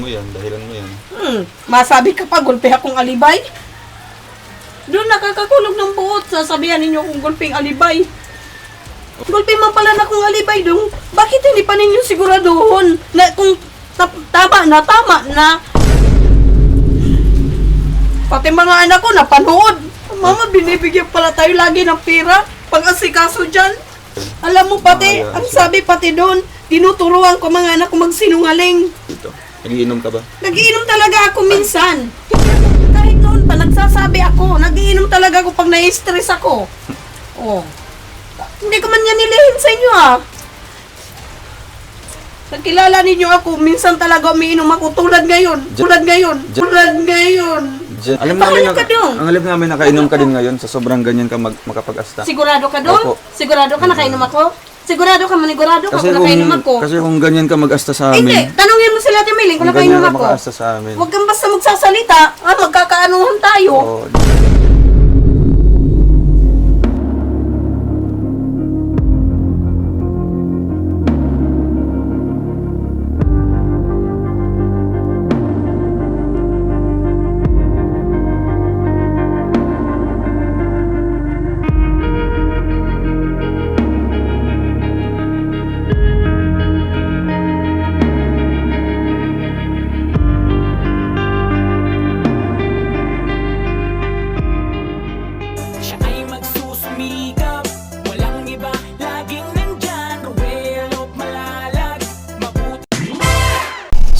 yan, dahilan mo yan. Masabi ka pa, gulpe akong alibay? Doon nakakakulog ng buot, sasabihan ninyo kung gulping alibay. Gulpe man pala na kung alibay doon, bakit hindi pa ninyo siguraduhon na kung tama na? Pati mga anak ko napanood. Mama, binibigyan pala tayo lagi ng pera pag-asikaso dyan. Alam mo pati, ang sabi pati doon, tinuturuan ko mga anak ko magsinungaling. Dito, nagiinom ka ba? Nagiinom talaga ako minsan. Kahit noon pa, nagsasabi ako, nagiinom talaga ako pag na-stress ako. Oh. Hindi ko man yan nilihim sa inyo Nagkilala ninyo ako, minsan talaga umiinom ako tulad ngayon. Alam namin nakainom ka din ngayon sa sobrang ganyan ka makapag-asta. Sigurado ka doon? Opo. Sigurado ka nakainom ako? Sigurado ka manigurado ka kung nakainom ako? Kasi kung ganyan ka mag-asta sa amin. Hindi, tanungin mo sila Jamiling kung nakainom ako. Maka-asta sa amin. Huwag kang basta magsasalita, magkakaanuhan tayo. Oo.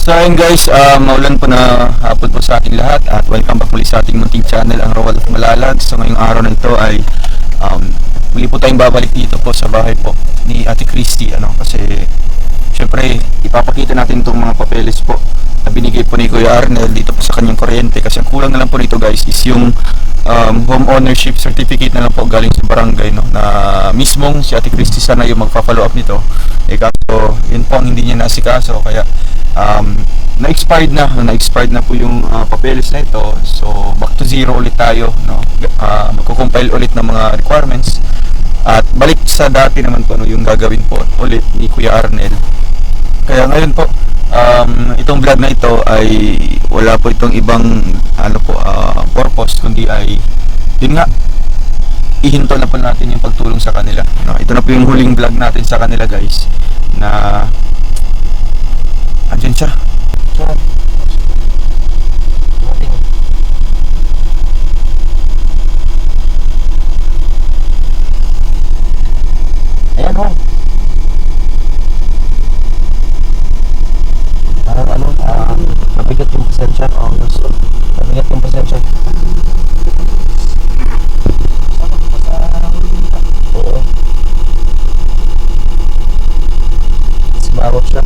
So ayun guys, maulan po na hapon po sa ating lahat at welcome back muli sa ating munting channel, ang Roald of Malalag. So ngayong araw na ito ay muli po tayong babalik dito po sa bahay po ni Ate Christy, kasi syempre ipapakita natin itong mga papeles po na binigay po ni Kuya Arnel dito po sa kanyang kuryente, kasi ang kulang na lang po nito guys is yung home ownership certificate na lang po galing sa barangay, na mismong si Ate Christy sana yung magpa-follow up nito, kaso yun po ang hindi niya nasikaso, kaya na-expired na po yung papeles na ito. So back to zero ulit tayo, magko-compile ulit ng mga requirements at balik sa dati naman po yung gagawin po ulit ni Kuya Arnel. Kaya ngayon po itong vlog na ito ay wala po itong ibang purpose, kundi ay yun nga, ihinto na po natin yung pagtulong sa kanila, ito na po yung huling vlog natin sa kanila guys, na andyan siya. Ayan ho. Parang mabigat yung pasensya. Mabigat yung pasensya. Oo. Simarot siya.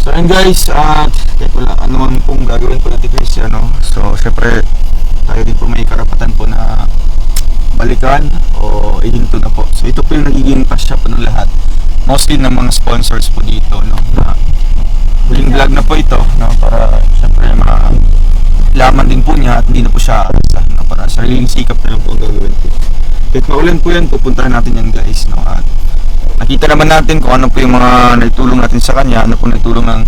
So and guys, kahit wala naman pong gagawin po natin guys, so syempre tayo din po may karapatan po na balikan o ihinto na po. So ito po yung nagiging pasya po ng lahat, mostly ng mga sponsors po dito, na huling vlog na po ito, para syempre malaman din po niya at hindi na po siya aasa, para sariling sikap na lang po ang gagawin po. Kahit maulan po yan, pupuntahan natin yan guys, at nakita naman natin kung ano po yung mga naitulong natin sa kanya, ano po naitulong ng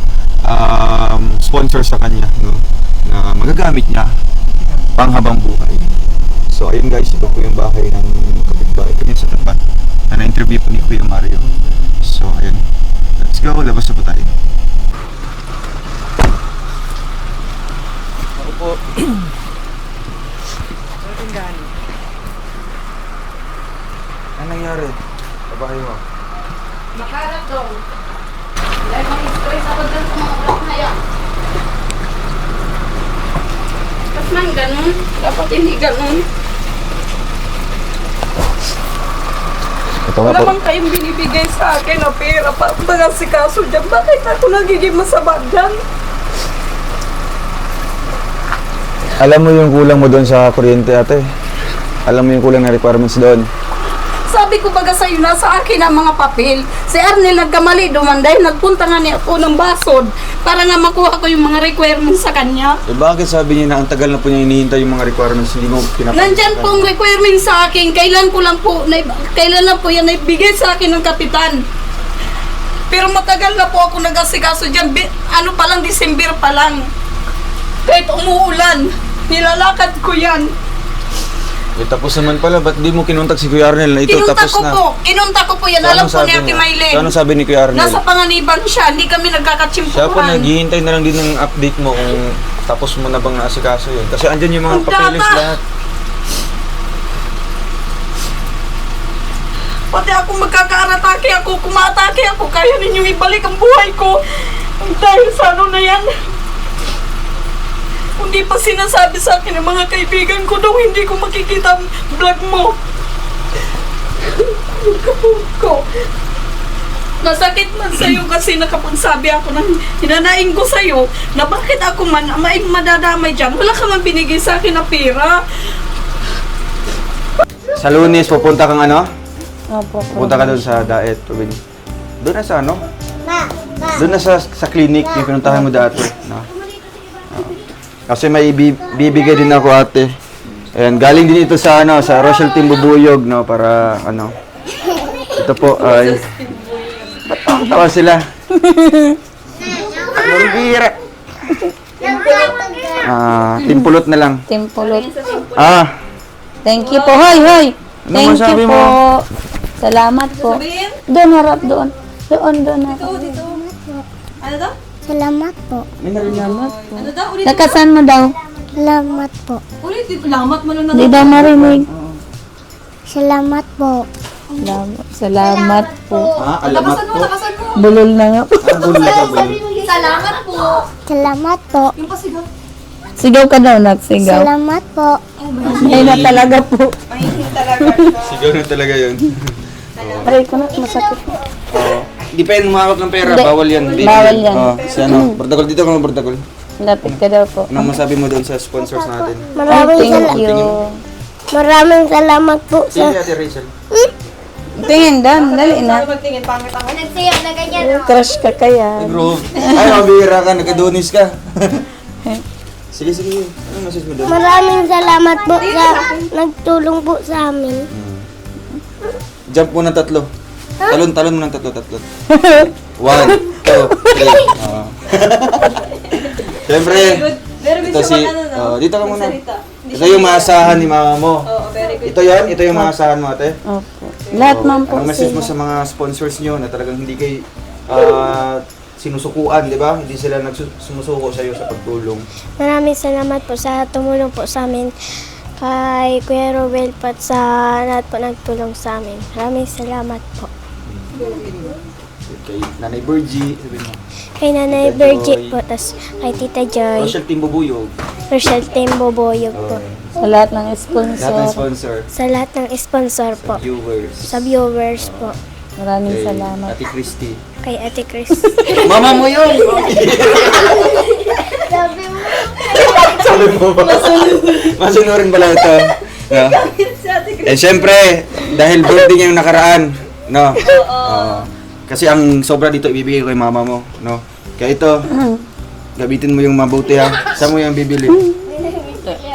sponsor sa kanya, na magagamit niya panghabang buhay. So ayun guys, ito po yung bahay ng kapitbahay ko sa tapat na na-interview po ni Kuya Mario. So ayun, let's go, labas na po tayo. Ako po. Ano nangyari? Babae mo? Makarat daw. Dahil mag-stress ako dyan sa mga oras na yan. Tapos man ganun, dapat hindi ganun. Ito nga Wala po. bang kayong binibigay sa akin na pera pa pag-asikaso dyan? Bakit ako nagiging masama dyan? Alam mo yung kulang mo doon sa kuryente ate? Alam mo yung kulang na requirements doon? Sabi ko baga sa'yo, nasa akin ang mga papel. Si Arnel nagkamali duman dahil nagpunta nga niya ako ng basod para nga makuha ko yung mga requirements sa kanya. Bakit sabi niya na ang tagal na po niya hinihintay yung mga requirements, hindi mo pinapakita? Nandyan pong requirements sa akin. Kailan lang po yan naibigay sa akin ng kapitan. Pero matagal na po ako nag-asikaso dyan. Ano pa lang, December pa lang. Kahit umuulan, nilalakad ko yan. Eh, tapos naman pala, ba't di mo kinuntak si Kuya Arnel na ito Kinunta tapos ko na? po. Kinunta ko po yan. So, Alam anong po ni sabi Ate niya? Maylin. So, anong sabi ni Kuya Arnel? Nasa panganiban siya. Hindi kami Siya po nagkakatsimpuhan. naghihintay na lang din ng update mo kung tapos mo na bang naasikaso yun. Kasi andyan yung mga Ang papeles data. lahat. Pati ako magkakaratake ako, kumatake ako, kaya ninyong ibalik ang buhay ko. Dahil sa ano na yan. Hindi pa sinasabi sa akin ng mga kaibigan ko daw hindi ko makikita ang vlog mo. Yung kapag ko. Masakit man sa'yo kasi nakapagsabi ako ng hinanain ko sa'yo na bakit ako man madadamay dyan. Wala ka man binigay sa akin na pera. Sa Lunes, pupunta kang ano? Opo. Pupunta ka doon sa Daet. Doon na sa ano? Doon na sa clinic, yung pinuntahan mo dati. No? Kasi may bibigay din ako ate. Ayan, galing din ito sa ano, sa Rochelle Team Bubuyog, no, para ano. Ito po ay ba't tawa sila? Malbira. Timpulot na lang. Timpulot. Ah, Thank you po. Hoy, hoy. Ano Thank masabi you mo? po. Salamat po. Sabihin? Doon, harap doon. Doon harap. Dito. Ano daw? Salamat po. may narinig. Salamat po. Ano daw? Ulit. Nakasan mo daw? Salamat po. Ulit. Lamat mo lang Hindi daw marinig. Salamat po. Salamat po. Alamat po. Takasan mo. Bulol na nga. Bulol ka, bulol. Salamat po. Salamat po. Yung pasigaw. Sigaw ka daw, nagsigaw. Salamat po. Ay na talaga po. Mahihin talaga siya. Siguro na talaga yun. Aray ko na, masakit. Hindi pa yun umawak ng pera, Hindi. bawal yan. Baby. Bawal yan. Si ano, Bardagol, dito ka mga Bardagol. Lapit ka daw po. Anong masabi mo doon sa sponsors natin? Thank you. Maraming salamat po Sige, sa Ate Rachel. Tingin doon, dali na. Magtingin, pangit ako. nagsiyak na ganyan. Crush ka kaya. Ay, bro. Ay, mabihira ka, nagkadonis ka. Sige, sige. Anong message mo doon? Maraming salamat po sa nagtulong po sa amin. Jump mo ng tatlo. Talon mo ng tatlo. 1, 2, 3. Siyempre, Very good ito siya si... dito ka muna. Ito yung maasahan ni mama mo. Oo, very good. Ito yung maasahan mo, ate. Opo. Lahat man po Anong message mo sila. sa mga sponsors nyo na talagang hindi kayo sinusukuan, di ba? Hindi sila sumusuko sa iyo sa pagtulong. Maraming salamat po sa tumulong po sa amin. Kay Kuya Robel po at sa lahat po nagtulong sa amin. Maraming salamat po. Kay Nanay Virgie, sabihin mo. Kay Nanay Tita Virgie Joy. po, tas kay Tita Joy, Rochelle Team Bubuyog. Rochelle Tembo Boyog po. Sa lahat ng Lahat ng sponsor. sponsor. Sa lahat ng sponsor Sa po. viewers. Sa viewers po. Maraming Kay salamat. Ate Christy. Kay Ate Chris. Mama mo yun! Sabi mo. Sabi mo ba? Masunurin pala ito. Yeah. Eh syempre, dahil birthday niya yung nakaraan, no? Oo. Kasi ang sobra dito ibibigay ko kay mama mo, no? Kaya ito, gabitin mo yung mabuti ha. Saan mo yung bibili?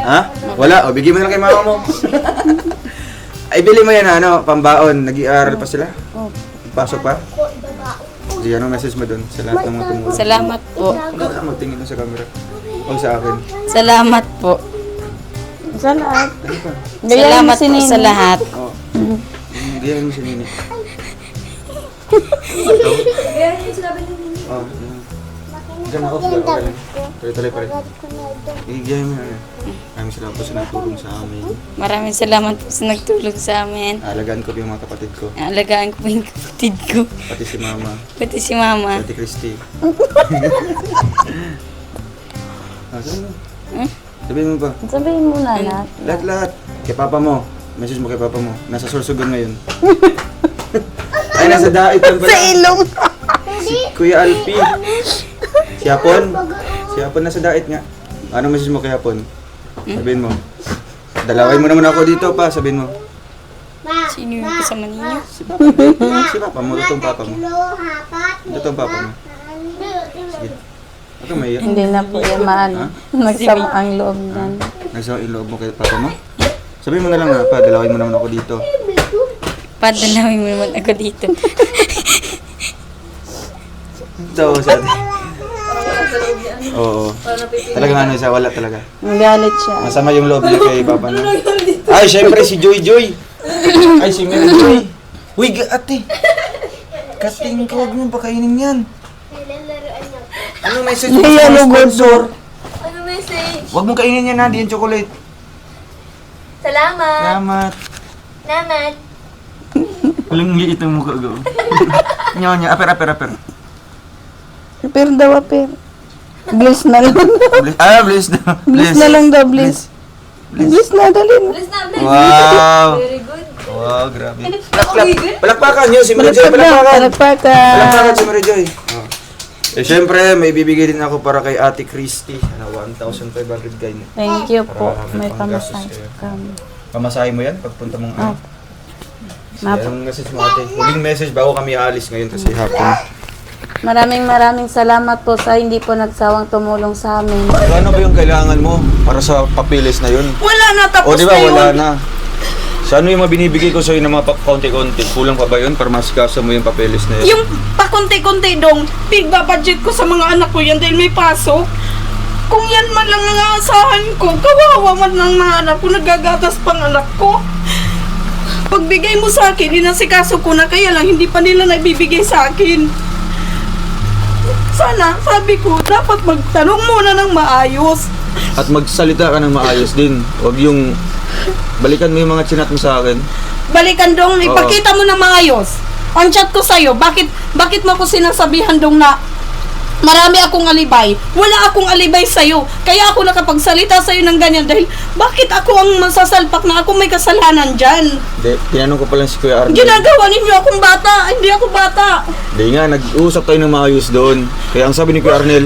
Ha? Wala? O, bigyan mo na lang kay mama mo. Ay, bili mo yan, ano, pambaon. Nag-aaral pa sila? Pasok pa? Sige, anong message mo dun sa lahat ng mga tumulong? Salamat po. Huwag ka magtingin dun sa camera. O sa akin. Salamat po. Sa lahat. Salamat po sa lahat. Oo. Gayahin mo si Nini. Oo. Diyan ako. Tuloy-tuloy pa rin. Igayahin mo na. Maraming salamat po sa natulong sa amin. Maraming salamat po sa nagtulong sa amin. Alagaan ko po yung mga kapatid ko. Alagaan ko po yung kapatid ko. Pati si Mama. Pati si Mama. Pati Christy. Sabihin mo. Sabihin mo pa. Sabihin mo na lahat. Lahat-lahat. Kay Papa mo. Message mo kay Papa mo. Nasa Sorsogon ngayon. Ay, nasa Dait lang pala. Sa ilong. Si Kuya Alpi. Si Hapon. Si Hapon nasa Dait nga. Ano message mo kay Hapon? Sabihin mo. Dalawin mo naman ako dito pa. Sabihin mo. Sino yung kasama ninyo? Si Papa. Si Papa mo. Lutong Papa mo. Lutong Papa mo. Sige. Huwag kang maiyak. Hindi na po yan maano. Nagsama ang loob nan. Nagsama yung loob mo kay Papa mo? Sabihin mo na lang na, pa, dalawin mo naman ako dito. Padalawin mo naman ako dito. Ito, sa ate. Oo. Talagang ano siya, wala talaga. Nagalit siya. Masama yung loob niya kay Papa na. Ay, syempre si Joy Joy. Ay, si Mary Joy. Uy, ate. Kating ko, huwag mong pakainin yan. Anong message mo sa mga sponsor? Ano message? Huwag mong kainin yan ha, di yan chocolate. Salamat. Salamat. Naman. Walang liit ang mukha ko. Nyonya, aper. Pero daw, pero. Bliss na lang. Bliss na. Bliss na lang daw, bliss. Bliss na, dali na. Wow. Very good. Wow, grabe. Palakpakan niyo si Mary Joy, Palakpakan. Palakpakan si Mary Joy. Oh. Eh, syempre, may bibigay din ako para kay Ate Christy. 1,500 guys. Thank you po. Para May panggastos pamasay kayo. kami. Pamasahe mo yan pagpunta mong ano? Map- Anong message mo ate? Huling message bago kami aalis ngayon kasi hapon. Maraming salamat po sa hindi po nagsawang tumulong sa amin. Ano ba yung kailangan mo para sa papilis na yun? Wala na, tapos O di ba na yun. wala na. Sa ano yung mga binibigay ko sa'yo ng mga kaunti-kaunti? Kulang pa ba yun para masikasa mo yung papeles na yun? Yung pakunti-kunti dong, budget ko sa mga anak ko yan dahil may pasok. Kung yan man lang ang aasahan ko, kawawa man ng mga anak ko, nagagatas pang anak ko. Pagbigay mo sa akin, inasikaso ko na, kaya lang hindi pa nila nagbibigay sa akin. Sana, sabi ko, dapat magtanong muna ng maayos. At magsalita ka ng maayos din. Huwag yung balikan mo yung mga chinat mo sa akin. Balikan dong, ipakita mo na maayos. Ang chat ko sa'yo, bakit mo ako sinasabihan dong na marami akong alibay? Wala akong alibay sa'yo. Kaya ako nakapagsalita sa'yo ng ganyan dahil bakit ako ang masasalpak na ako may kasalanan dyan? Hindi, tinanong ko pa lang si Kuya Arnel. Ginagawa ninyo akong bata, hindi ako bata. Hindi nga, nag-uusap tayo ng maayos doon. Kaya ang sabi ni Kuya Arnel,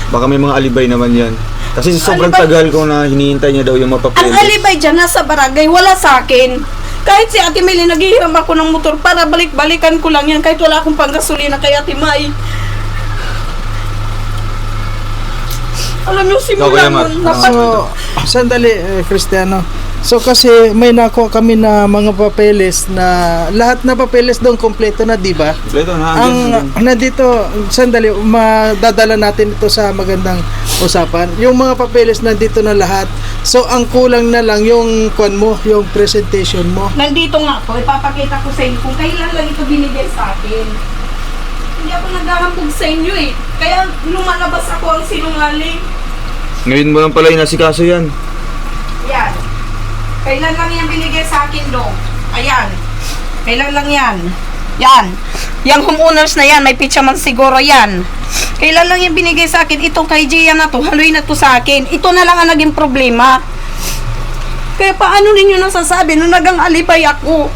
baka may mga alibay naman yan. Kasi sobrang Alibay? tagal ko na hinihintay niya daw yung Ang mapapeles. alibay dyan nasa barangay, wala sa akin. Kahit si Ate Meli, naghihiram ako ng motor para balik-balikan ko lang yan kahit wala akong panggasolina kay Ate Mai. Alam niyo, Ikaw, simula Kuya Mar, nun, ano? Sandali, Cristiano. So kasi may nakuha kami na mga papeles na lahat na papeles doon kompleto na, di ba? Kompleto na, Ang nandito, sandali, madadala natin ito sa magandang usapan. Yung mga papeles nandito na lahat. So ang kulang na lang yung kwan mo, yung presentation mo. nandito nga po, ipapakita ko sa inyo kung kailan lang ito binigay sa akin. Hindi ako naghahambog sa inyo eh. Kaya lumalabas ako ang sinungaling. Ngayon mo lang pala inasikaso yan. Yan. Kailan lang yan binigay sa akin, Dong? Ayan. Kailan lang yan? Yan. Yung homeowners na yan, may picture man siguro yan. Kailan lang yan binigay sa akin? Itong kay Gia na to, haluin na to sa akin. Ito na lang ang naging problema. Kaya paano ninyo nasasabi nung nagang alibay ako?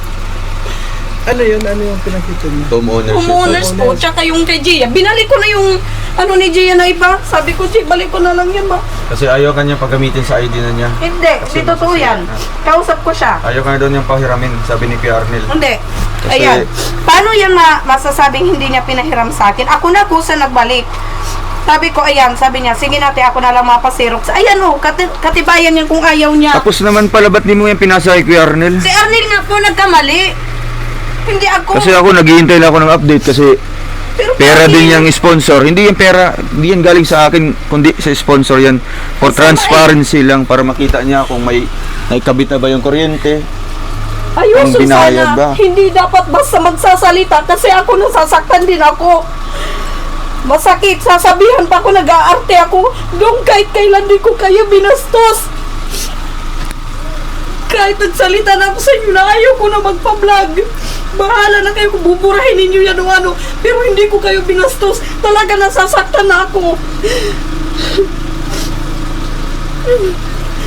Ano yun? Ano yung pinakita mo? Homeowners po, tsaka yung kay Gia. Binalik ko na yung ano ni Gia na iba. Sabi ko, Gia, balik ko na lang yan ba? Kasi ayaw ka niya paggamitin sa ID na niya. Hindi, Kasi hindi totoo yan. Kausap ko siya. Ayaw ka na doon yung pahiramin, sabi ni Kuya Arnel. Hindi. Kasi- Ayan. Paano yan masasabing hindi niya pinahiram sa akin? Ako na kusa nagbalik. Sabi ko, ayan, sabi niya, sige natin, ako na lang mapasirox. Ayan o, katibayan yan kung ayaw niya. Tapos naman pala, ba't di mo yung pinasa kay Kuya Arnel? Si Arnel nga po nagkamali. Hindi ako. Kasi ako, naghihintay lang ako ng update kasi Pero pera bakit? din yung sponsor. Hindi yung pera, hindi yan galing sa akin, kundi sa sponsor yan. For transparency lang, para makita niya kung may naikabit na ba yung kuryente. Ayun, Kung binayad Susana, ba? hindi dapat basta magsasalita kasi ako nasasaktan din ako. Masakit, sasabihan pa ako, nag-aarte ako. Doon kahit kailan di ko kayo binastos. Kahit nagsalita na ako sa inyo na ayaw ko na magpa-vlog. Bahala na kayo kung buburahin ninyo yan o ano. Pero hindi ko kayo binastos. Talaga nasasaktan na ako.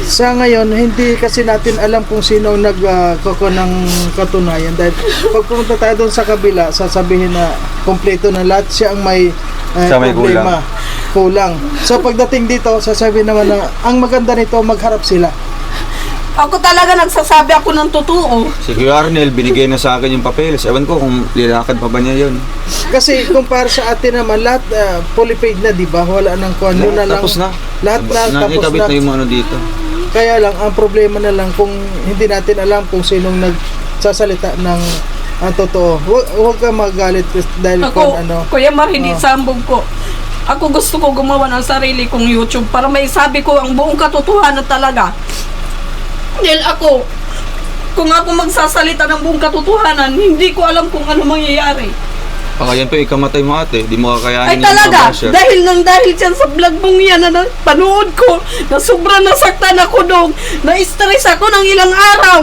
Sa ngayon, hindi kasi natin alam kung sino ang nagkukuha ng katunayan. Dahil pag pumunta tayo doon sa kabila, sasabihin na kompleto na lahat, siya ang may, Siya may problema. Kulang. So pagdating dito, sasabihin naman na ang maganda nito, magharap sila. Ako talaga nagsasabi ako ng totoo. Si Kuya Arnel, binigay na sa akin yung papeles. Ewan ko kung lilakad pa ba niya yun. Kasi kumpara sa atin naman, lahat fully paid na, di ba? Wala nang kuha. Yun na lang. Tapos na. Lahat na, tapos Ikabit na. na yung ano dito. Kaya lang, ang problema na lang kung hindi natin alam kung sinong nagsasalita ng ang totoo. Huwag ka magalit dahil Ako, kung ano. Kuya Mar, hindi sambog ko. Ako gusto ko gumawa ng sarili kong YouTube para may sabi ko ang buong katotohanan talaga. Dahil ako, kung ako magsasalita ng buong katotohanan, hindi ko alam kung ano mangyayari. Baka yan po ikamatay mo ate, di mo kakayanin Ay yung mga talaga, basher. dahil dyan sa vlog mong yan na panood ko, na sobrang nasaktan ako dong, na-stress ako ng ilang araw.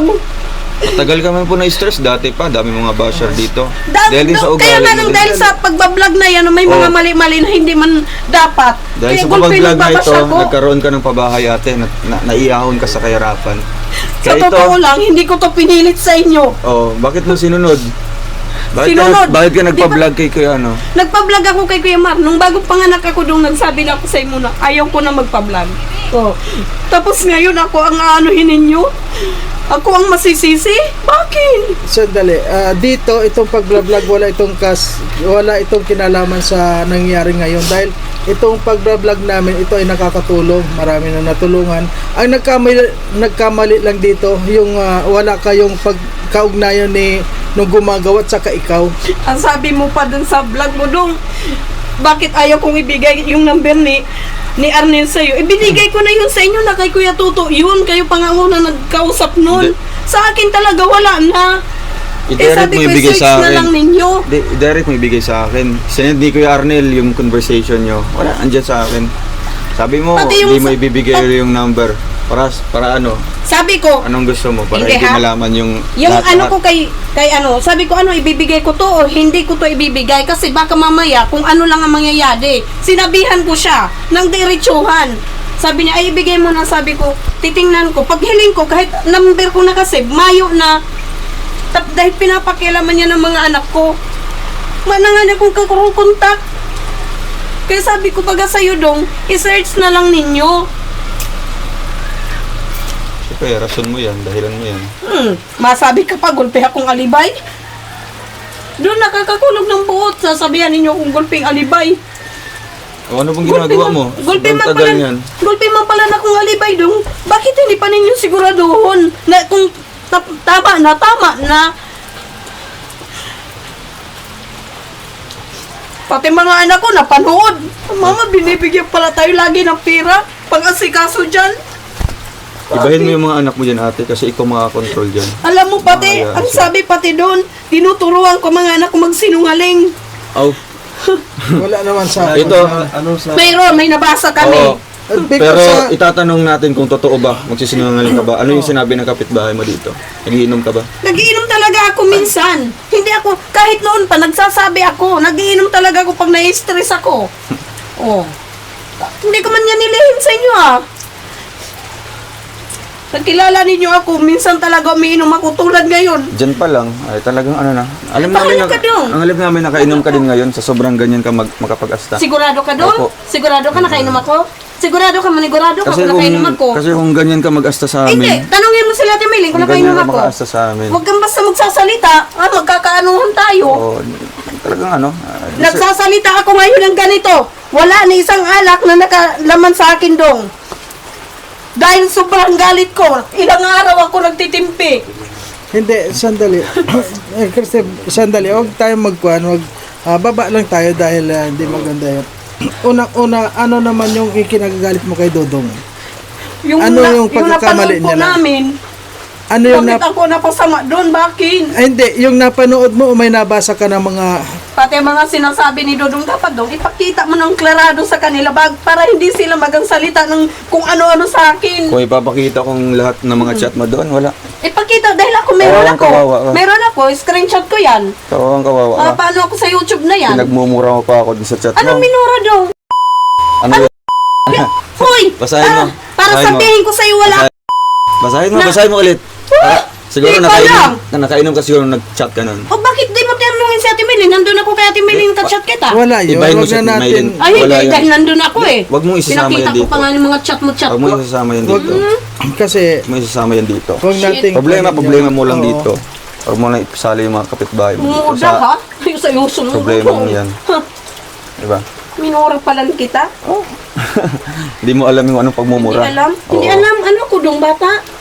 Tagal ka man po na-stress dati pa, dami mga basher dito. Dahil din sa Kaya ugali nga mo nang din. dahil sa pagbablog na yan, may mga Oh. mali-mali na hindi man dapat. Dahil Kaya sa gulpin pag-vlog na ito, nagbabasa ko. nagkaroon ka ng pabahay ate, naiyahon ka sa kahirapan. Sa totoo lang, hindi ko to pinilit sa inyo. Oh, bakit mo sinunod? Sinunod. Bakit ka Di ba- nagpa-vlog kay Kuya ano? Nagpa-vlog ako kay Kuya Mar. Nung bago panganak ako doon, nagsabi na ako sa inyo na ayaw ko na magpa-vlog. Oh. Tapos ngayon ako ang aanuhin ninyo. Ako ang masisisi? Bakit? Sandali, dito itong pagbablog wala itong kinalaman sa nangyari ngayon dahil itong pagbablog namin ito ay nakakatulong, marami na natulungan. Ang nagkamali lang dito yung wala kayong pagkaugnayan ni nung gumagawa at saka ikaw. Ang sabi mo pa dun sa vlog mo dong, bakit ayaw kong ibigay yung number ni Arnel sa'yo? Ibinigay ko na yun sa inyo na kay Kuya Tuto. Yun, kayo pa nga una nagkausap nun. Sa akin talaga wala na. I-direct mo ibigay i-search sa na lang akin. ninyo. Direct mo ibigay sa akin. Sinend ni Kuya Arnel yung conversation nyo. Wala, andyan sa akin. Sabi mo, Pati yung hindi mo sa- ibibigay yung number. Para ano? Sabi ko, Anong gusto mo? Para Hindi, hindi ha? malaman yung yung ano lahat-lahat. ko kay ano, sabi ko ano, ibibigay ko to o hindi ko to ibibigay kasi baka mamaya kung ano lang ang mangyayari. Sinabihan ko siya ng diretsuhan. Sabi niya, ay ibigay mo na, sabi ko, titingnan ko. Pag hiling ko, kahit number ko na kasi, mayo na. Dahil pinapakialaman niya ng mga anak ko. Manangan akong kakurong kontak. Kaya sabi ko, baga sa'yo dong, i-search na lang ninyo. Siyempre, rason mo yan, dahilan mo yan. Masabi ka pa, gulpe akong alibay? Doon nakakakulog ng buot, sasabihan ninyo kung gulping alibay. O ano bang ginagawa mo? Gulpe Sobrang man tagal pala, yan. gulpe man pala na kung alibay dong. Bakit hindi pa ninyo siguraduhon na kung tama na? Pati mga anak ko napanood. Mama, binibigyan pala tayo lagi ng pera pag-asikaso dyan. Ibahin mo yung mga anak mo dyan ate kasi ikaw makakontrol dyan. Alam mo pati, Mamaya ang siya. sabi pati doon, tinuturuan ko mga anak ko magsinungaling. Aw, Wala naman sa ito, Mayroon, may nabasa kami. oo. Pero Pero itatanong natin kung totoo ba, magsisinungaling ka ba? Ano yung sinabi ng kapitbahay mo dito? Nagiinom ka ba? Nagiinom talaga ako minsan. Hindi ako, kahit noon pa, nagsasabi ako. Nagiinom talaga ako pag na-stress ako. Oh. Hindi ko man yan nilihim sa inyo ah. Nagkilala ninyo ako, minsan talaga umiinom ako tulad ngayon. Diyan pa lang, ay talagang ano na. Alam Paano namin, ka dong? ang alam namin nakainom ka din ngayon sa sobrang ganyan ka makapag-asta. Sigurado ka Opo. doon? Sigurado ka nakainom ako? Sigurado ka, manigurado ka kung nakainom ako? Kasi kung ganyan ka mag-asta sa Hindi, amin, tanongin mo sila Ate Mailing kung kung ganyan nakainom ka ako. maka-asta sa amin. Huwag kang basta magsasalita. Magkakaanuhan tayo. Oo, talagang ano. Nagsasalita ako ngayon ng ganito. Wala ni isang alak na nakalaman sa akin dong. Dahil sobrang galit ko, ilang araw ako nagtitimpi. hindi, sandali. Kasi sandali, huwag tayo magkuhan, baba lang tayo dahil hindi maganda yun. Una, ano naman yung ikinagagalit mo kay Dodong? Ano yung pagkakamali napanood po niya na? namin, Ano yung bakit ako napasama doon? Bakit? Ay, hindi, yung napanood mo o may nabasa ka ng mga Pati mga sinasabi ni Dodong dapat dong, ipakita mo ng klarado sa kanila para hindi sila salita ng kung ano-ano sa akin. Kung ipapakita kong lahat ng mga chat mo doon, wala. Ipakita dahil ako meron Kawawang ako. kawawa ka. Meron ako, screenshot ko yan. Kawawang kawawa ka. Paano ako sa YouTube na yan? Pinagmumura mo pa ako din sa chat mo. Anong minura dong? Ano yun? Hoy! Basahin mo. Para Basahin mo. sabihin ko sa'yo wala. Basahin mo ulit. Siguro Di ko alam. nakainom ka siguro nag-chat ka nun. O bakit di mo tinanungin si Ate Milin? Nandun ako kay Ate Milin, ka-chat kita. wala yun, Ibahin mo huwag sa na natin. Maylin. Ay, Wala hindi, yan. dahil nandun ako eh. Wag mong isasama Pinakita yan ko dito. pa nga yung mga chat mo. Huwag mo isasama yan dito. Kasi Huwag mo isasama yan dito. huwag nating Problema mo lang Oo. dito. Huwag mo na isali yung mga kapitbahay mo. dito Umuuda ka? Ay, sa iyo sunod problema mo yan. Diba? Minura pa lang kita. Hindi mo alam yung anong pagmumura. Hindi alam. Oo. Hindi alam. Ano ko dong bata?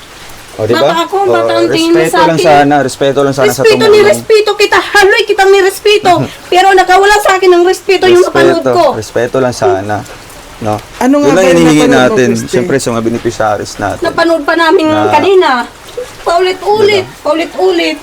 O, di ba? Baka ako, baka ang tingin mo sa akin. Respeto lang sana sa Respeto ni tumulong. respeto kita. Haloy kitang ni respeto. Pero nakawala sa akin ng respeto yung napanood ko. Respeto lang sana. No? Ano nga Yun ba lang yung hinihingi napanood mo, natin, Christy? siyempre sa mga beneficiaries natin. Napanood pa namin kanina. Paulit-ulit. Paulit-ulit.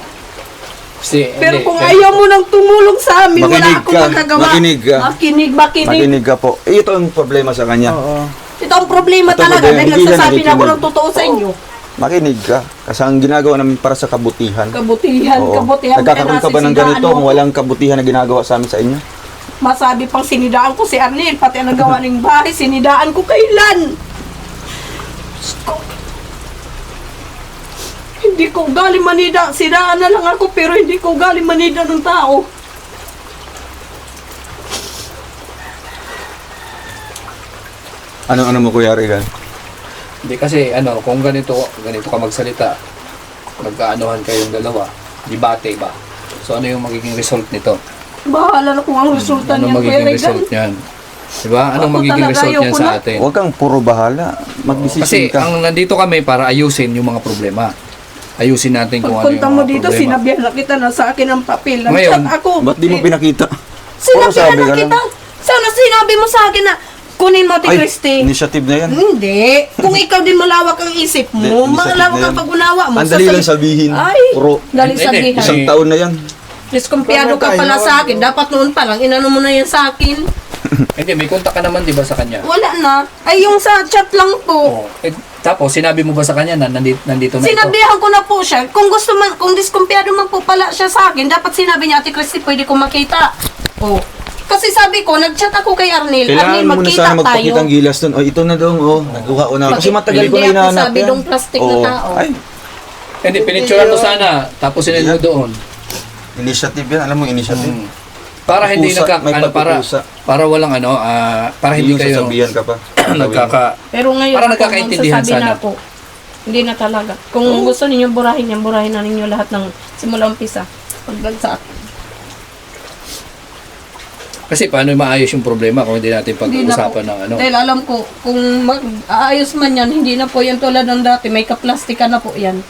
Pero kung ayaw mo nang tumulong sa amin, wala Makinig akong ka. magagawa. Makinig ka. Makinig. Makinig ka po. Ito ang problema sa kanya. Oo. Ito ang problema Ito talaga problema, dahil hindi yan nagsasabi na ako nakikinig. ng totoo sa inyo. Makinig ka. Kasi ang ginagawa namin para sa kabutihan. Kabutihan, Oo. kabutihan. Nagkakaroon ka ba ng Kaya ganito kung walang kabutihan na ginagawa sa amin sa inyo? Masabi pang sinidaan ko si Arnel, pati ang nagawa ng bahay, sinidaan ko kailan? Hindi ko galing manida, sinidaan na lang ako pero hindi ko galing manida ng tao. Ano mo Kuya Regan? Hindi kasi kung ganito ka magsalita, magkaanuhan kayong dalawa, debate ba? So ano yung magiging result nito? Bahala na kung ang resulta Ano niyan, Kuya magiging Regan. result niyan? Diba? Anong Ako magiging talaga, result niyan ayoko sa na. atin? Huwag kang puro bahala. Mag-decision Kasi ka. ang nandito kami para ayusin yung mga problema. Ayusin natin kung ano yung Pagpunta mga mo dito, problema. sinabihan na kita na sa akin ang papel. Ngayon, Nag-chat ako. Ba't di mo pinakita? Sinabihan sabi na ka lang. kita. Sana sinabi mo sa akin na kunin mo, Ate Ay, Christy. initiative na yan. Hindi. Kung ikaw din malawak ang isip mo, Hindi, malawak initiative ang na yan. pag-unawa mo. Ang dali lang sabihin. Ay, Puro. dali Hindi, sabihin. hindi. Isang taon na yan. Diskumpiyado ka pala sa akin. Dapat noon pa lang, inano mo na yan sa akin. Hindi, may kontak ka naman, di ba, sa kanya? Wala na. Ay, yung sa chat lang po. Oh. Tapos, sinabi mo ba sa kanya na nandito na ito? Sinabihan ko na po siya. Kung gusto man, kung diskumpiyado man po pala siya sa akin, dapat sinabi niya, Ate Christy, pwede ko makita. Oh. Kasi sabi ko, nag-chat ako kay Arnel. Kailangan Arnel, mo na magkita sana tayo. magpakita ang gilas doon. Ito na daw. Nakuha ko na. Kasi matagal ko na Hindi ako hinahanap sabi yan. dong plastic na tao. Ay, Hindi, pinicturean mo sana. Tapos sinend mo doon. initiative yan. Alam mo, initiative. Para hindi Pagkusa, may para pagkukusa. walang para hindi Yung kayo sasabihan ka pa. Pero ngayon, Parang ako, nagkakaintindihan magsasabi sana. na ako. Hindi na talaga. Kung gusto ninyo burahin yan, burahin na ninyo lahat ng simula umpisa. Pagdag sa akin. Kasi paano maayos yung problema kung hindi natin Hindi na po. pag-uusapan ng ano? Dahil alam ko, kung mag-aayos man yan, hindi na po yan tulad ng dati. May kaplastika na po yan.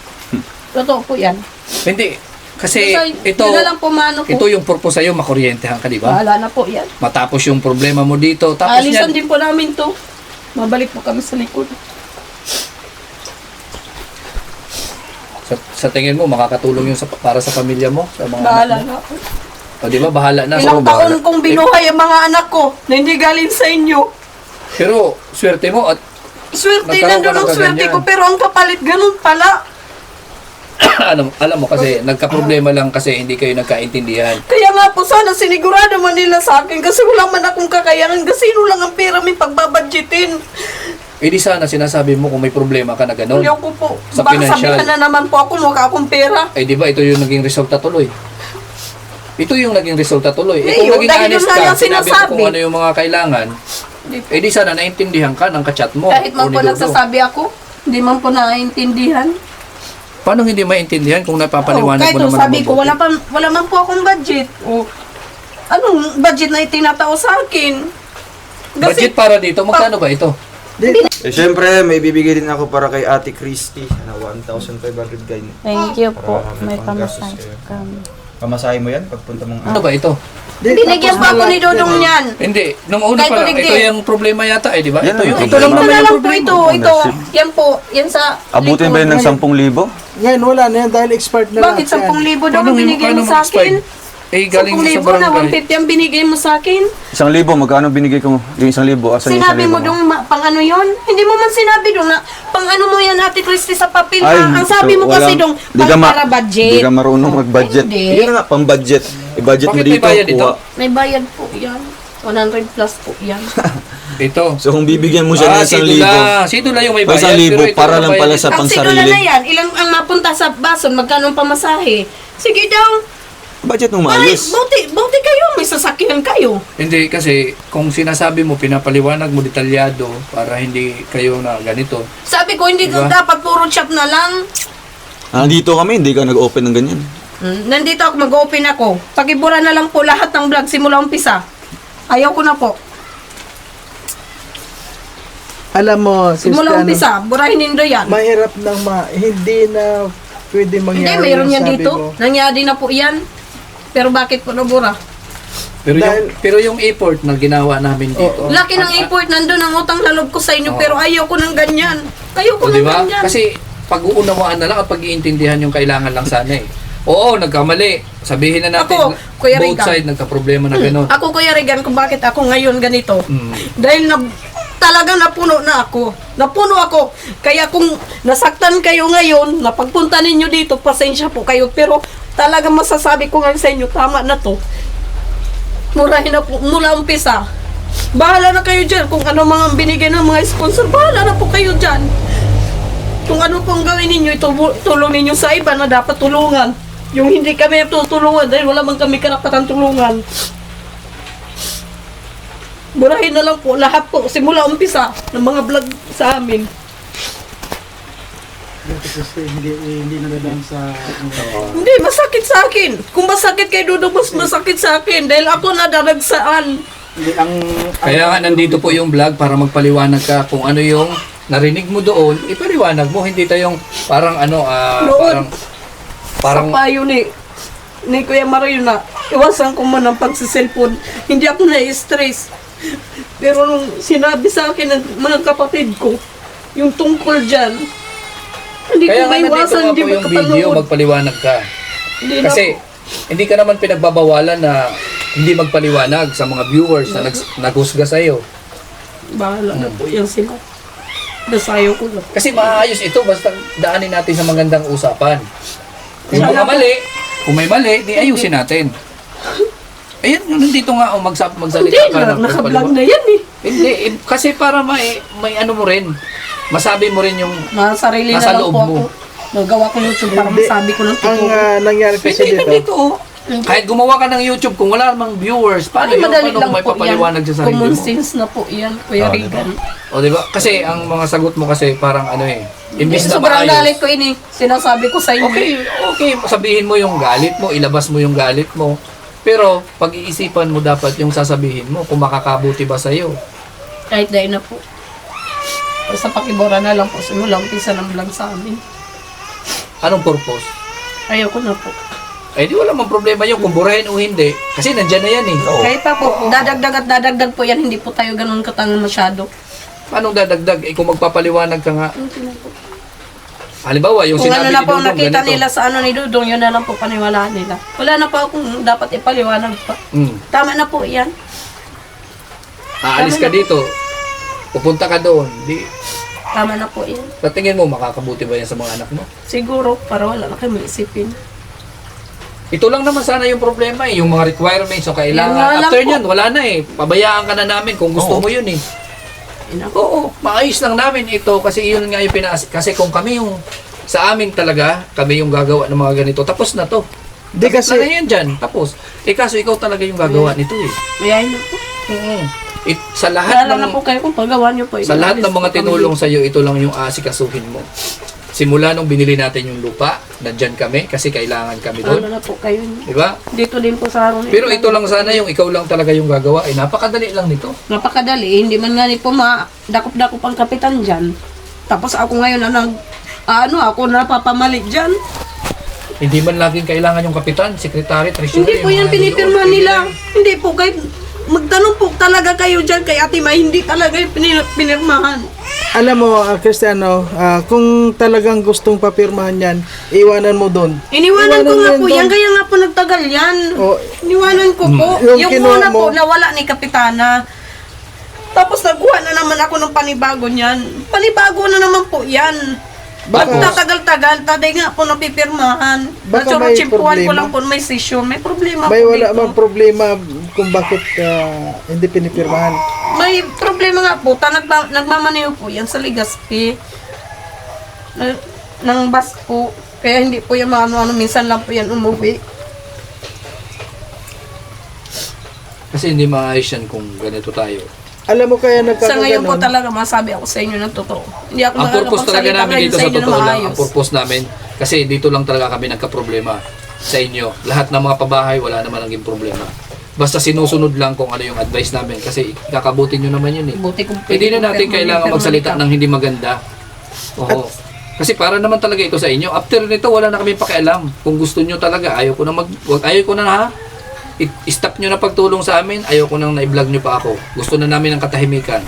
Totoo po yan. Hindi. Kasi Basta, ito, yun na lang po mano po. ito yung purpose sa'yo, makuryentehan ka, di ba? Bahala na po yan. Matapos yung problema mo dito, tapos Alisan yan, din po namin to. Mabalik po kami sa likod. sa tingin mo, makakatulong yung para sa pamilya mo, sa mga Bahala anak mo? na po. O di ba, bahala na. Ilang So, bahala. taon kong binuhay ang mga anak ko na hindi galing sa inyo. Pero, swerte mo at Swerte, Nagkaroon nandun ka ang ng swerte kaganyan. ko, pero ang kapalit ganun pala. alam mo kasi, nagka-problema lang kasi hindi kayo nagkaintindihan. Kaya nga po, sana sinigurado man nila sa akin kasi wala man akong kakayanan. Kasino lang ang pera may pagbabadgetin. Eh di sana sinasabi mo kung may problema ka na gano'n. Ayaw ko po. Sa Baka financial. sabihan na naman po ako, mukha akong pera. Eh di ba ito yung naging resulta tuloy? Ito yung naging resulta tuloy. Eh Eh, kung naging dahil honest yun nga ka, yung sinabi mo sinasabi. kung ano yung mga kailangan, eh di sana naintindihan ka ng kachat mo. Kahit man o po ni Dodo. nagsasabi ako, hindi man po naiintindihan. Paano hindi maintindihan kung napapaliwanag kahit mo naman sabi ang ko, mabuti? wala man po akong budget. O, anong budget na itinatao sa akin? Budget para dito, magkano ba ito? Eh, syempre, may bibigay din ako para kay Ate Christy. 1,500 kayo. Thank you po. Para May panggastos pamasahe kayo. kami. Pamasahe mo yan pagpunta mong Ano ba ito? Binigyan pa ako ni Dodong niyan. Hindi, nung una Kahit pa lang, tuligdi. ito yung problema yata eh, di ba? Yan Ito ang yung problema. ito lang Ito naman na yung lang po problema. ito. Yan po. Yan sa Abutin ba yun ng likod. 10,000? Ngayon, wala na yan dahil expired na Bakit lahat yan. 10,000 daw ang binigay mo sa akin? Eh, galing sa 10,000 na barangay. 150 ang binigay mo sa akin? 1,000, magkano binigay ko? Yung 1,000, asan yung 1,000 Sinabi mo dong pang ano yon? Hindi mo man sinabi dong na pang ano mo yan Ate Christy sa papel Ay, ha? Ang sabi mo kasi dong di ka pang para budget. Di ka marunong mag-budget. Hindi. Yun na nga, pang-budget. I-budget mo Bakit may dito, bayad dito? kuha. May bayad po yan. 100 plus po yan. Ito. So kung bibigyan mo siya ng 1,000, Sidula yung may o bayad. 1,000 pero ito para walang lang bayad pala dito. sa Ang siguro pangsarili. na yan, ilang ang mapunta sa bason, magkano ang pamasahe? Sige daw. Budget mo Ay, maayos. buti kayo, may sasakyan kayo. Hindi, kasi kung sinasabi mo, pinapaliwanag mo detalyado para hindi kayo na ganito. Sabi ko, hindi Diba? dapat puro chat na lang. Nandito kami, hindi ka nag-open ng ganyan. Nandito ako, mag-open ako. Pakibura na lang po lahat ng vlog simula umpisa. Ayaw ko na po. Alam mo, Simula Cristiano, umpisa, burahin nindo yan. mahirap nang hindi na pwede Hindi, mangyari mayroon yung yan sabi dito. mo. Nangyari na po yan. Pero bakit po nabura? Pero yung effort na ginawa namin dito. Laki ng import, nandun ang utang na loob ko sa inyo, pero ayaw ko ng ganyan. Ayaw ko O, ng di ba? ganyan. Kasi pag-uunawaan na lang at pag-iintindihan yung kailangan lang sana eh. Oo, nagkamali. Sabihin na natin, Ako, Kuya both Rica. side nagka-problema na gano'n. Ako, Kuya Regan, kung bakit ako ngayon ganito. Mm. Dahil talagang napuno na ako. Napuno ako. Kaya kung nasaktan kayo ngayon, napagpunta ninyo dito, pasensya po kayo. Pero talagang masasabi ko ngayon sa inyo, tama na to. Murahin na po, mula umpisa. Bahala na kayo dyan. Kung ano mga binigay ng mga sponsor, bahala na po kayo dyan. Kung ano pong gawin ninyo, tulong ninyo sa iba na dapat tulungan. Yung hindi kami tutulungan dahil wala man kami karapatan tulungan. Burahin na lang po lahat po simula umpisa ng mga vlog sa amin. Kasi hindi nadadaan sa... Hindi, masakit sa akin. Kung masakit kay Dudong, mas masakit sa akin dahil ako nadaragsaan. Kaya nga nandito po yung vlog para magpaliwanag ka kung ano yung narinig mo doon, ipaliwanag mo. Hindi tayong parang Noon. parang Sa payo ni Kuya Mario na iwasan ko man ang pagsiselfon. Hindi ako na-stress. Pero nung sinabi sa akin ng mga kapatid ko, yung tungkol dyan, hindi kaya ko nga nandito maiwasan, nga hindi po yung video, makapanood. magpaliwanag ka. Hindi na Kasi hindi ka naman pinagbabawalan na hindi magpaliwanag sa mga viewers na naghusga sa'yo. bahala na po yan sila. Dasayo ko lang. Kasi maayos ito basta daanin natin sa magandang usapan. Kung may mali, di ayusin natin. Ayun, nandito nga magsalita Hindi ka. na, naka-vlog na yan eh. Hindi, kasi para may ano mo rin, masabi mo rin yung Sarili na nasa lang loob po mo. ako. Nagawa ko YouTube para Hindi. masabi ko ng Ang totoo. nangyari kasi Hindi, dito, nandito oh. Kahit gumawa ka ng YouTube, kung wala namang viewers, paano Ay, yun? madali Paano lang may po yan. papaliwanag sa sarili Common mo? sense na po yan, Kuya Regan. O, diba? Kasi ang mga sagot mo kasi parang ano eh, imbis na Sobrang maayos. galit ko ini. Sinasabi ko sa inyo. Okay, sabihin mo yung galit mo, ilabas mo yung galit mo. Pero pag-iisipan mo dapat yung sasabihin mo kung makakabuti ba sa'yo. Kahit dahil na po. Basta pakibora na lang po. Simula umpisa ng vlog sa amin. Anong purpose? Ayaw ko na po. Di wala mang problema yun kung burahin o hindi. Kasi nandyan na yan eh. Kahit pa po, dadagdag at dadagdag po yan. Hindi po tayo ganun katangan masyado. Anong dadagdag? Kung magpapaliwanag ka nga. Halimbawa, yung Kung sinabi ano na ni po Dudong, nakita ganito. nila sa ano ni Dudong, yun na lang po paniwalaan nila. Wala na po akong dapat ipaliwanag pa. Tama na po yan. Aalis ka dito. Pupunta ka doon. Tama na po yan. Sa tingin mo, makakabuti ba yan sa mga anak mo? Siguro, para wala na kayo maisipin. Ito lang naman sana yung problema eh. Yung mga requirements o Yan nga kailangan. lang After po. nyan, wala na eh. Pabayaan ka na namin kung gusto mo yun eh. Oo, maayos lang namin ito kasi yun nga yung kasi kung kami yung sa amin talaga, kami yung gagawa ng mga ganito, tapos na to. Di Tapos kasi- na yan dyan, tapos. Kaso ikaw talaga yung gagawa nito eh. Mayayin na po. Sa lahat Kaya lang na ng po kayo kung paggawa niyo po. sa lahat ng Inalis mga po kami tinulong sa iyo, ito lang yung asikasuhin mo. Simula nung binili natin yung lupa, nandyan kami kasi kailangan kami dito. Ano doon. na po kayo. Di ba? Dito din po sa Haron. Pero ito lang sana yung ikaw lang talaga yung gagawa. Napakadali lang nito. Napakadali. Hindi man nga ni po dakop-dakop ang kapitan dyan. Tapos ako ngayon na ako napapamalit dyan. Hindi man laging kailangan yung kapitan, sekretary, treasurer. Hindi po yung yan mga pinipirma yun. nila. Hindi po kahit magtanong po talaga kayo dyan kay Ate May, hindi talaga yung pinirmahan. alam mo, Cristiano, kung talagang gustong papirmahan yan, iwanan mo doon. Iniwanan ko nga yan po doon. yan, kaya nga po nagtagal yan. O, Iniwanan ko po. Yung Yung kinuha una po, mo- nawala ni Kapitana. Tapos nagkuha na naman ako ng panibago niyan. Panibago na naman po yan. Baka- Magtatagal-tagal, taday nga po napipirmahan. Baka may Natsurutsimpuhan ko problema. lang po may session. May problema may po wala dito. mang problema kung bakit hindi pinipirmahan. May problema nga po. Nagmamaneho po yan sa Legazpi. Ng bus po. Kaya hindi po yan ano minsan lang po yan umuwi. Kasi hindi maayos yan kung ganito tayo. Alam mo kaya Sa ngayon po nagkakaganon? talaga masabi ako sa inyo ng totoo. Hindi ako Ang purpose talaga makakapagsalita namin ngayon dito sa sa inyo na totoo lang, ang maayos. purpose namin, kasi dito lang talaga kami nagka-problema sa inyo. Lahat ng mga pabahay, wala naman naging problema. Basta sinusunod lang kung ano yung advice namin kasi kakabutin nyo naman yun eh. Buti kung Hindi na natin pwede kailangan kong magsalita ng hindi maganda. Oo. Kasi para naman talaga ito sa inyo. After nito, wala na kami pakialam. Kung gusto nyo talaga, ayaw ko na ha. I-stop nyo na pagtulong sa amin. Ayaw ko nang na-vlog nyo pa ako. Gusto na namin ng katahimikan.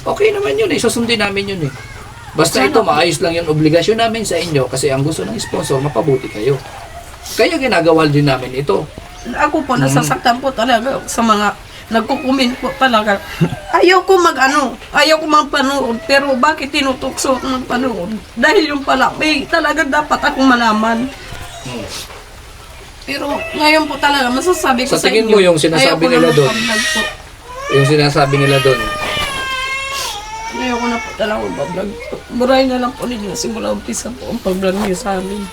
Okay naman yun eh. Susundin namin yun eh. Basta ito, maayos lang yung obligasyon namin sa inyo kasi ang gusto ng sponsor, mapabuti kayo. Kaya ginagawa din namin ito. Ako po, nasasaktan po talaga sa mga nagkukumin po talaga. Ayaw ko ayaw ko magpanood, pero bakit tinutukso ako magpanood? Dahil yung pala, may talaga dapat akong malaman. Pero ngayon po talaga, masasabi ko Sa sa tingin inyo, mo yung sinasabi ayaw ko nila na doon? magpa-vlog po. Yung sinasabi nila doon, Ayaw ko na po talaga magpa-vlog po. Burahin na lang po ninyo, simula umpisa po ang pag-vlog niyo sa amin.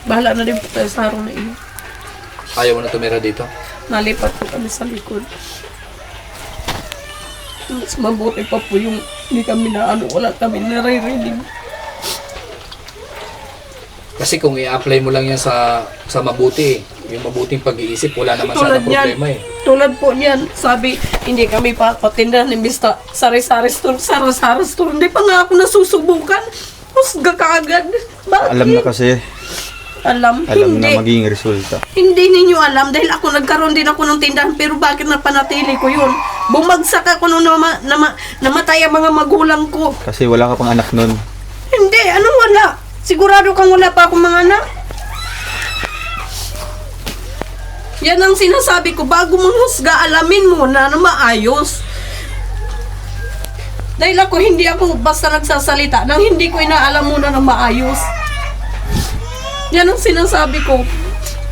Bahala na din po tayo sa araw na iyo. ayaw mo na tumira dito. Nalipat po kami sa likod. Mas mabuti pa po yung hindi kami wala kami naririnig. Kasi kung i-apply mo lang yan sa mabuti, yung mabuting pag-iisip, wala naman sana problema eh. Tulad po niyan, sabi, hindi kami patindahan ni Mr. Sari-sari store, sari-sari store. Hindi pa nga ako nasusubukan. Husga ka agad. Bakit? Alam na kasi, Alam alam hindi. na magiging resulta. Hindi ninyo alam dahil ako nagkaroon din ako ng tindahan pero bakit napanatili ko yun? Bumagsak ako nung namatay ang mga magulang ko. Kasi wala ka pang anak nun. Hindi, anong wala? Sigurado kang wala pa akong mga anak? Yan ang sinasabi ko, bago mong husga, alamin mo na maayos. Dahil hindi ako basta nagsasalita nang hindi ko inaalam muna na maayos. Yan ang sinasabi ko.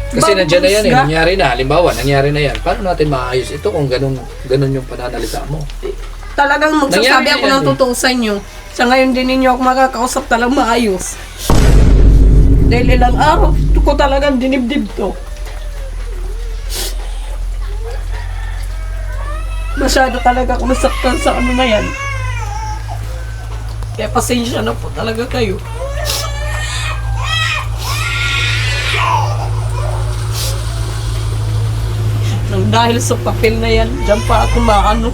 Kasi Bago nandiyan na yan eh, husga, nangyari na, halimbawa, nangyari na yan. Paano natin maayos ito kung ganun yung pananalita mo? Talagang magsasabi Nangyari ako yan ng eh. totoo sa inyo. Sa ngayon din ninyo ako makakausap talagang maayos. Dahil ilang araw, ko talagang dinibdib to. Masyado talaga ako nasaktan sa ano na yan. Kaya pasensya na po talaga kayo. Nang dahil sa papel na yan, dyan pa ako maano.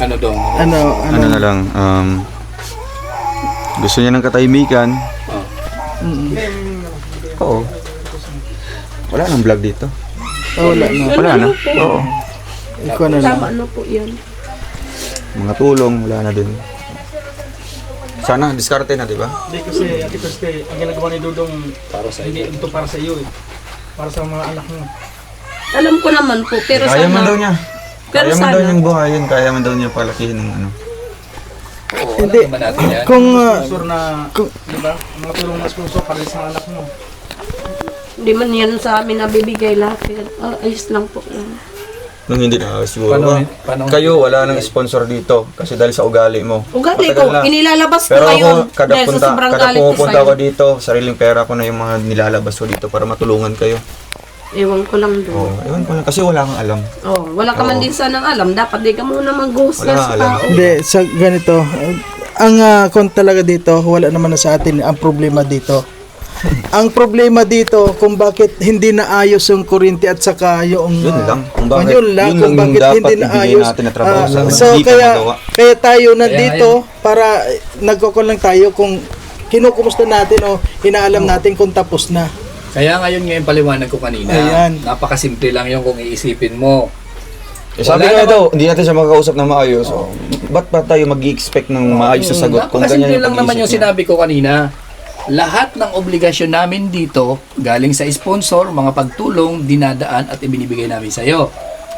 Ano dong? Ano na lang, gusto niya ng katahimikan. Oo. Wala nang vlog dito. Wala na. Wala na. Oo. Ikaw na lang. Tama ano po yan. Mga tulong, wala na din. Sana, diskarte na, di ba? Hindi kasi Ate Peste, ang ginagawa ni Dudong Para sa hindi iyo. ito para sa iyo eh. Para sa mga anak mo. Alam ko naman po, pero Kaya man sana, daw niya. pero Kaya man daw sana, niyang buhayin, kaya man daw niya palakihin ng ano. Oo, Hindi. alam naman natin yan. Kung Sponsor na, di ba? Mga tulong na sponsor para sa anak mo. hindi man yan sa amin nabibigay lahat. Ayos lang po. Nung hindi na siguro Paano- ba? paano- Kayo, wala nang sponsor dito kasi dahil sa ugali mo. Ugali Matagal ko, na. inilalabas ko Pero kayo ako, kada dahil sa sobrang kada galit ko pupunta sa'yo. ako dito, sariling pera ko na yung mga nilalabas ko dito para matulungan kayo. Ewan ko lang doon. Oo, ewan ko lang. Kasi wala kang alam. Oh, wala ka man Oo. din sanang alam. Dapat di ka muna mag-ghost Wala na sa alam. tao. Hindi, sa ganito, ang kung talaga dito, wala naman na sa atin ang problema dito. Ang problema dito, kung bakit hindi naayos yung kuryente at saka yung... Yun lang. Kung bakit, yun lang, kung yung bakit dapat hindi ibigay naayos. natin na trabaho sa So, hindi pa magawa. kaya tayo Kaya nandito para nagkukul lang tayo kung kinukumusta natin o inaalam natin kung tapos na. Kaya ngayon paliwanag ko kanina, Ayan. napakasimple lang yung kung iisipin mo. Eh, sabi Wala nga naman- daw, hindi natin siya makakausap ng maayos. Oh. Ba't ba tayo mag-expect ng maayos na sagot kung Napakasimple ganyan lang naman yung pag-iisip niya? sinabi ko kanina. Lahat ng obligasyon namin dito, galing sa sponsor, mga pagtulong, dinadaan at ibinibigay namin sa iyo.